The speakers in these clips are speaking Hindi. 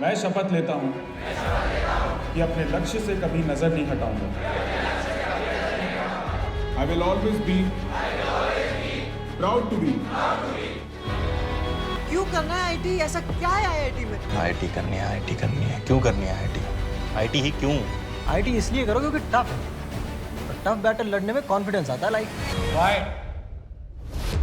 मैं शपथ लेता हूँ कि अपने लक्ष्य से कभी नजर नहीं हटाऊंगा। I will always be proud to be. क्यों करना है आईटी? ऐसा क्या है आईआईटी में? आईटी करनी है, आईटी करनी है। क्यों करनी है आईटी? आईटी ही क्यों? आईटी इसलिए करो क्योंकि टफ है और टफ बैटल लड़ने में कॉन्फिडेंस आता है। लाइक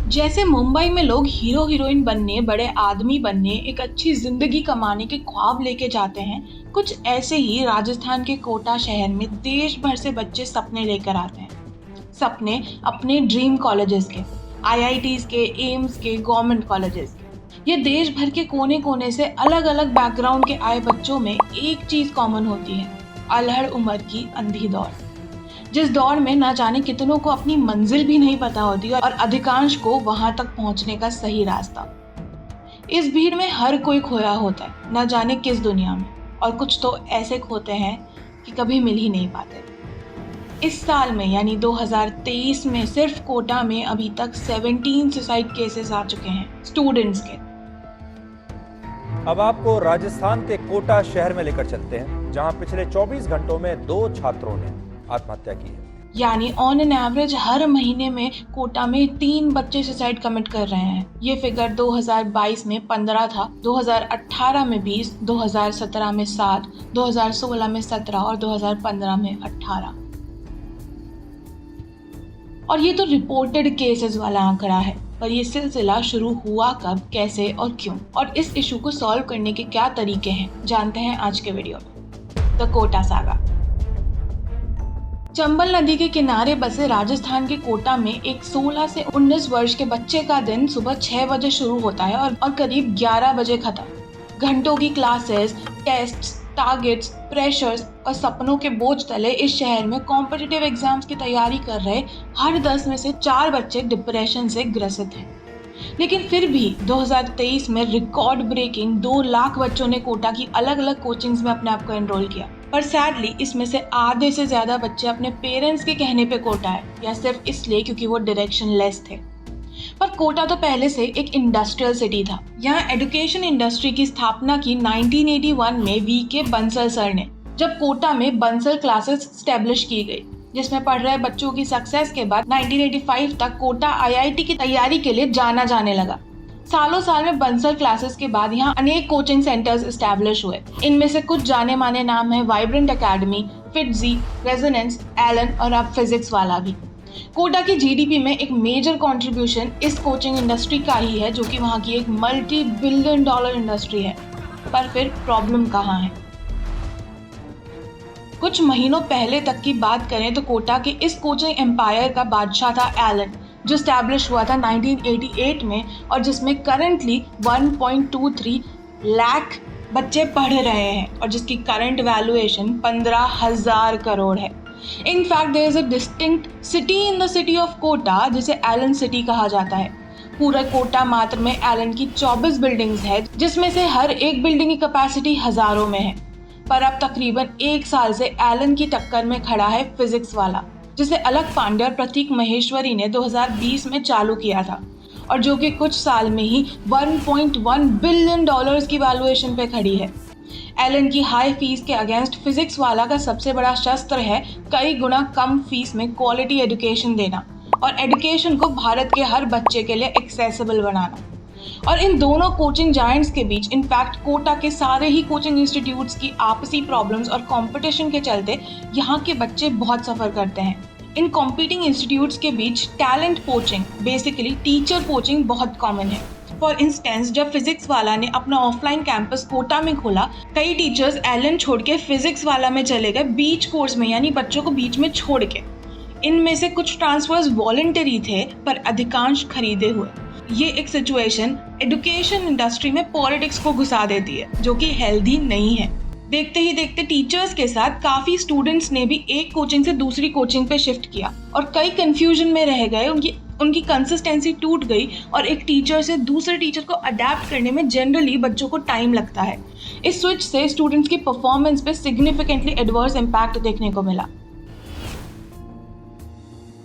जैसे मुंबई में लोग हीरो हीरोइन बनने, बड़े आदमी बनने, एक अच्छी जिंदगी कमाने के ख्वाब लेके जाते हैं, कुछ ऐसे ही राजस्थान के कोटा शहर में देश भर से बच्चे सपने लेकर आते हैं। सपने अपने ड्रीम कॉलेजेस के, आईआईटीज के, एम्स के, गवर्नमेंट कॉलेजेस के। ये देश भर के कोने कोने से अलग अलग बैकग्राउंड के आए बच्चों में एक चीज कॉमन होती है, अल्हड़ उम्र की अंधी दौड़, जिस दौड़ में न जाने कितनों को अपनी मंजिल भी नहीं पता होती और अधिकांश को वहां तक पहुंचने का सही रास्ता। इस भीड़ में हर कोई खोया होता है, न जाने किस दुनिया में, और कुछ तो ऐसे खोते हैं कि कभी मिल ही नहीं पाते। इस साल में यानी 2023 में सिर्फ कोटा में अभी तक 17 सुसाइड केसेस आ चुके हैं स्टूडेंट्स के। अब आपको राजस्थान के कोटा शहर में लेकर चलते हैं, जहां पिछले 24 घंटों में 2 छात्रों ने आत्महत्या की है। यानी ऑन एन एवरेज हर महीने में कोटा में 3 बच्चे सुसाइड कमिट कर रहे हैं। ये फिगर 2022 में 15 था, 2018 में 20, 2017 में 7, 2016 में 17 और 2015 में 18। और ये तो रिपोर्टेड केसेस वाला आंकड़ा है, पर ये सिलसिला शुरू हुआ कब, कैसे और क्यों, और इस इशू को सॉल्व करने के क्या तरीके हैं, जानते हैं आज के वीडियो में। The Kota saga. चंबल नदी के किनारे बसे राजस्थान के कोटा में एक 16 से 19 वर्ष के बच्चे का दिन सुबह 6 बजे शुरू होता है और करीब 11 बजे खत्म। घंटों की क्लासेस, टेस्ट्स, टारगेट्स, प्रेशर्स और सपनों के बोझ तले इस शहर में कॉम्पिटिटिव एग्जाम्स की तैयारी कर रहे हर 10 में से 4 बच्चे डिप्रेशन से ग्रसित हैं। लेकिन फिर भी 2023 में रिकॉर्ड ब्रेकिंग 2 लाख बच्चों ने कोटा की अलग अलग कोचिंग्स में अपने आप को एनरोल किया। पर सैडली इसमें से आधे से ज्यादा बच्चे अपने पेरेंट्स के कहने पे कोटा है, या सिर्फ इसलिए क्योंकि वो डायरेक्शन लेस थे। पर कोटा तो पहले से एक इंडस्ट्रियल सिटी था। यहाँ एजुकेशन इंडस्ट्री की स्थापना की 1981 में वीके बंसल सर ने, जब कोटा में बंसल क्लासेस स्टैब्लिश की गई, जिसमें पढ़ रहे बच्चों की सक्सेस के बाद 1985 तक कोटा आईआईटी की तैयारी के लिए जाना जाने लगा। सालों साल में बंसल क्लासेस के बाद यहाँ अनेक कोचिंग सेंटर्स एस्टैब्लिश हुए। इनमें से कुछ जाने माने नाम है vibrant academy, FIITJEE, resonance, Allen और अब फिजिक्स वाला भी। कोटा की जीडीपी में एक मेजर कंट्रीब्यूशन इस कोचिंग इंडस्ट्री का ही है, जो कि वहाँ की एक मल्टी बिलियन डॉलर इंडस्ट्री है। पर फिर प्रॉब्लम कहाँ है? कुछ महीनों पहले तक की बात करें तो कोटा के इस कोचिंग एम्पायर का बादशाह था एलन, जो स्टैब्लिश हुआ था 1988 में और जिसमें करंटली 1.23 लाख बच्चे पढ़ रहे हैं और जिसकी करंट वैल्यूएशन 15,000 करोड़ है। In fact there is a distinct city in the city of Kota जिसे एलन सिटी कहा जाता है। पूरा कोटा मात्र में एलन की 24 बिल्डिंग्स है, जिसमें से हर एक बिल्डिंग की कैपेसिटी हजारों में है। पर अब तकरीबन 1 साल से एलन की टक्कर में खड़ा है फिजिक्स वाला, जिसे अलख पांडे और प्रतीक महेश्वरी ने 2020 में चालू किया था और जो कि कुछ साल में ही 1.1 बिलियन डॉलर्स की वैल्यूएशन पे खड़ी है। एलन की हाई फीस के अगेंस्ट फिजिक्स वाला का सबसे बड़ा शस्त्र है कई गुना कम फीस में क्वालिटी एजुकेशन देना और एजुकेशन को भारत के हर बच्चे के लिए एक्सेसिबल बनाना। और इन दोनों कोचिंग जायंट्स के बीच इनफैक्ट कोटा के सारे ही कोचिंग इंस्टीट्यूट्स की आपसी प्रॉब्लम्स और कंपटीशन के चलते यहाँ के बच्चे बहुत सफ़र करते हैं। इन कॉम्पिटिंग इंस्टीट्यूट्स के बीच talent poaching, basically teacher poaching बहुत कॉमन है। फॉर इंस्टेंस, जब फिजिक्स वाला ने अपना ऑफलाइन कैंपस कोटा में खोला, कई टीचर्स एलन छोड़ के फिजिक्स वाला में चले गए बीच कोर्स में, यानी बच्चों को बीच में छोड़ के। इनमें से कुछ ट्रांसफर्स वॉलंटरी थे पर अधिकांश खरीदे हुए। ये एक सिचुएशन एजुकेशन इंडस्ट्री में पॉलिटिक्स को घुसा देती है, जो कि हेल्दी नहीं है। देखते ही देखते टीचर्स के साथ काफी स्टूडेंट्स ने भी एक कोचिंग से दूसरी कोचिंग पे शिफ्ट किया और कई कंफ्यूजन में रह गए। उनकी कंसिस्टेंसी टूट गई और एक टीचर से दूसरे टीचर को अडेप्ट करने में जनरली बच्चों को टाइम लगता है। इस स्विच से स्टूडेंट्स की परफॉर्मेंस पे सिग्निफिकेंटली एडवर्स इम्पैक्ट देखने को मिला।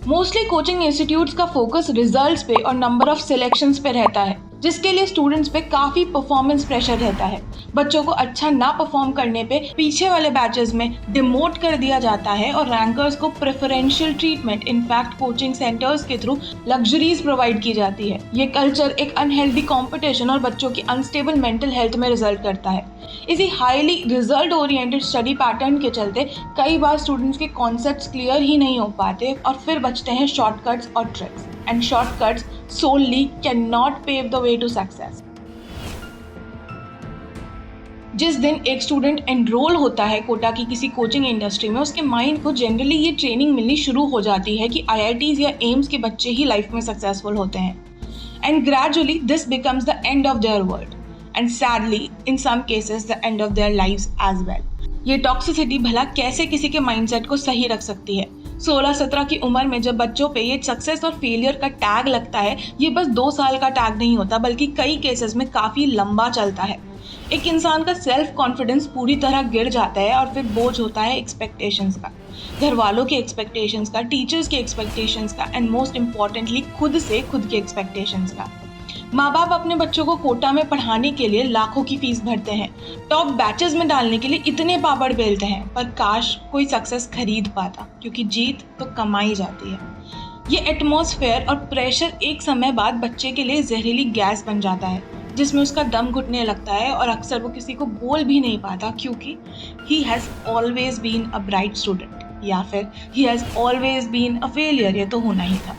मोस्टली कोचिंग इंस्टीट्यूट्स का फोकस रिजल्ट्स पे और नंबर ऑफ सिलेक्शंस पे रहता है, जिसके लिए स्टूडेंट्स पे काफ़ी परफॉर्मेंस प्रेशर रहता है। बच्चों को अच्छा ना परफॉर्म करने पे पीछे वाले बैचेस में डिमोट कर दिया जाता है और रैंकर्स को preferential treatment in fact coaching centres के थ्रू लग्जरीज प्रोवाइड की जाती है। ये कल्चर एक अनहेल्दी कंपटीशन और बच्चों की अनस्टेबल मेंटल हेल्थ में रिजल्ट करता है। इसी highly result oriented study pattern के चलते कई बार स्टूडेंट्स के कॉन्सेप्ट्स क्लियर ही नहीं हो पाते और फिर बचते हैं शॉर्टकट्स और tricks, and shortcuts solely cannot pave the way to success। जिस दिन एक स्टूडेंट एनरोल होता है कोटा की किसी कोचिंग इंडस्ट्री में, उसके माइंड को जनरली ये ट्रेनिंग मिलनी शुरू हो जाती है कि IITs या एम्स के बच्चे ही लाइफ में सक्सेसफुल होते हैं, and gradually this becomes the end of their world and sadly in some cases the end of their lives as well. ये टॉक्सिसिटी भला कैसे किसी के माइंडसेट को सही रख सकती है? 16-17 की उम्र में जब बच्चों पे ये सक्सेस और फेलियर का टैग लगता है, ये बस 2 साल का टैग नहीं होता बल्कि कई केसेस में काफ़ी लंबा चलता है। एक इंसान का सेल्फ कॉन्फिडेंस पूरी तरह गिर जाता है और फिर बोझ होता है एक्सपेक्टेशंस का, घर वालों के एक्सपेक्टेशंस का, टीचर्स के एक्सपेक्टेशंस का, एंड मोस्ट इम्पॉर्टेंटली खुद से खुद के एक्सपेक्टेशंस का। माँ बाप अपने बच्चों को कोटा में पढ़ाने के लिए लाखों की फीस भरते हैं, टॉप बैचेस में डालने के लिए इतने पापड़ बेलते हैं, पर काश कोई सक्सेस खरीद पाता, क्योंकि जीत तो कमाई जाती है। ये एटमॉस्फेयर और प्रेशर एक समय बाद बच्चे के लिए जहरीली गैस बन जाता है, जिसमें उसका दम घुटने लगता है और अक्सर वो किसी को बोल भी नहीं पाता, क्योंकि he has always been a bright student या फिर he has always been a failure. ये तो होना ही था।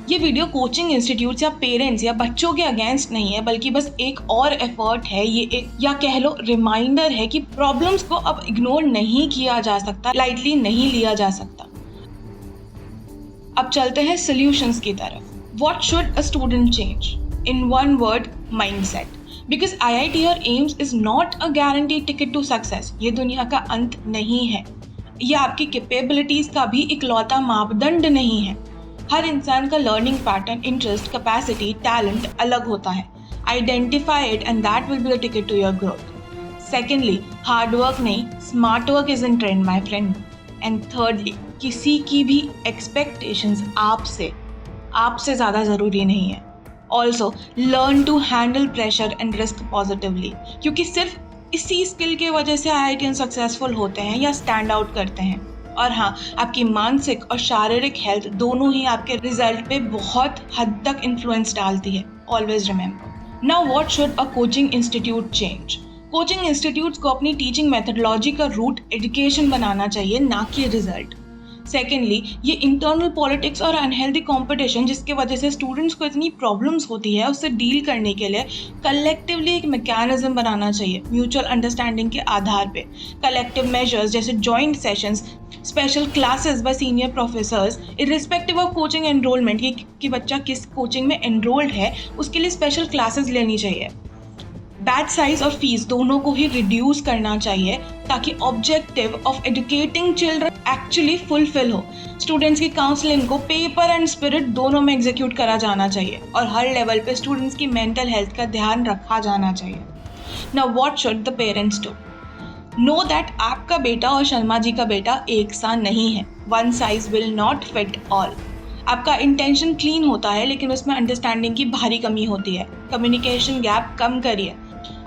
ये वीडियो कोचिंग इंस्टीट्यूट्स या पेरेंट्स या बच्चों के अगेंस्ट नहीं है, बल्कि बस एक और एफर्ट है, ये एक या कह लो रिमाइंडर है कि प्रॉब्लम्स को अब इग्नोर नहीं किया जा सकता, लाइटली नहीं लिया जा सकता। अब चलते हैं सॉल्यूशंस की तरफ। What should a student change? In one word, mindset. Because IIT और AIIMS is not a guaranteed ticket to success. ये दुनिया का अंत नहीं है, ये आपकी कैपेबिलिटीज का भी इकलौता मापदंड नहीं है। हर इंसान का learning pattern, interest, capacity, talent अलग होता है। Identify it and that will be the ticket to your growth. Secondly, hard work नहीं, smart work is in trend my friend. And thirdly, किसी की भी एक्सपेक्टेशंस आपसे ज़्यादा ज़रूरी नहीं है। Also learn to handle pressure and risk positively, क्योंकि सिर्फ इसी स्किल के वजह से IITians सक्सेसफुल होते हैं या स्टैंड आउट करते हैं। और हाँ, आपकी मानसिक और शारीरिक हेल्थ दोनों ही आपके रिजल्ट पे बहुत हद तक इन्फ्लुएंस डालती है। Always remember. Now what should a coaching institute change? Coaching institutes को अपनी टीचिंग मेथडोलॉजी का रूट एजुकेशन बनाना चाहिए, ना कि रिजल्ट। सेकेंडली, ये इंटरनल पॉलिटिक्स और अनहेल्दी कंपटीशन जिसके वजह से स्टूडेंट्स को इतनी प्रॉब्लम्स होती है, उससे डील करने के लिए कलेक्टिवली एक मैकेनिज्म बनाना चाहिए, म्यूचुअल अंडरस्टैंडिंग के आधार पे। कलेक्टिव मेजर्स जैसे joint sessions, special classes bye senior professors, irrespective of coaching enrolment, ये कि बच्चा किस कोचिंग में एनरोल्ड है उसके लिए स्पेशल क्लासेस लेनी चाहिए। बैच साइज और फीस दोनों को ही रिड्यूस करना चाहिए ताकि objective of educating children actually fulfil हो। स्टूडेंट्स की काउंसलिंग को पेपर एंड स्पिरिट दोनों में एग्जीक्यूट करा जाना चाहिए और हर लेवल पे स्टूडेंट्स की मेंटल हेल्थ का ध्यान रखा जाना चाहिए। Now what should the parents do? Know that आपका बेटा और शर्मा जी का बेटा एक सा नहीं है। One size will not fit all. आपका इंटेंशन क्लीन होता है, लेकिन उसमें अंडरस्टैंडिंग की भारी कमी होती है। कम्युनिकेशन गैप कम करिए।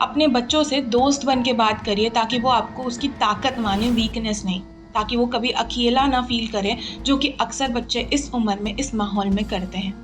अपने बच्चों से दोस्त बन के बात करिए ताकि वो आपको उसकी ताकत माने, वीकनेस नहीं, ताकि वो कभी अकेला ना फील करे, जो कि अक्सर बच्चे इस उम्र में इस माहौल में करते हैं।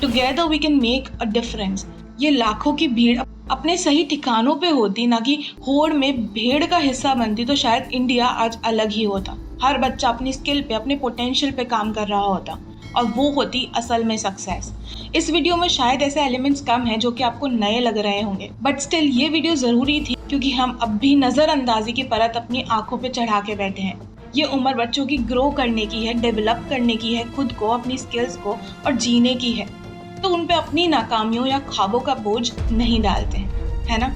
Together we can make a difference. ये लाखों की भीड़ अपने सही ठिकानों पे होती, ना कि होड़ में भेड़ का हिस्सा बनती, तो शायद इंडिया आज अलग ही होता। हर बच्चा अपनी स्किल पे, अपने पोटेंशियल पे काम कर रहा होता और वो होती असल में सक्सेस। इस वीडियो में शायद ऐसे एलिमेंट्स कम हैं जो कि आपको नए लग रहे होंगे, बट स्टिल ये वीडियो ज़रूरी थी क्योंकि हम अब भी नज़रअंदाजी की परत अपनी आंखों पे चढ़ा के बैठे हैं। ये उम्र बच्चों की ग्रो करने की है, डेवलप करने की है, खुद को, अपनी स्किल्स को और जीने की है, तो उन पे अपनी नाकामियों या ख्वाबों का बोझ नहीं डालते हैं, है ना?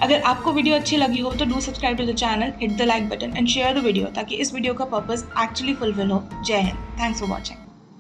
अगर आपको वीडियो अच्छी लगी हो तो do subscribe to the channel, hit the like button and share the video ताकि इस वीडियो का पर्पस एक्चुअली फुलफिल हो। जय हिंद। Thanks for watching.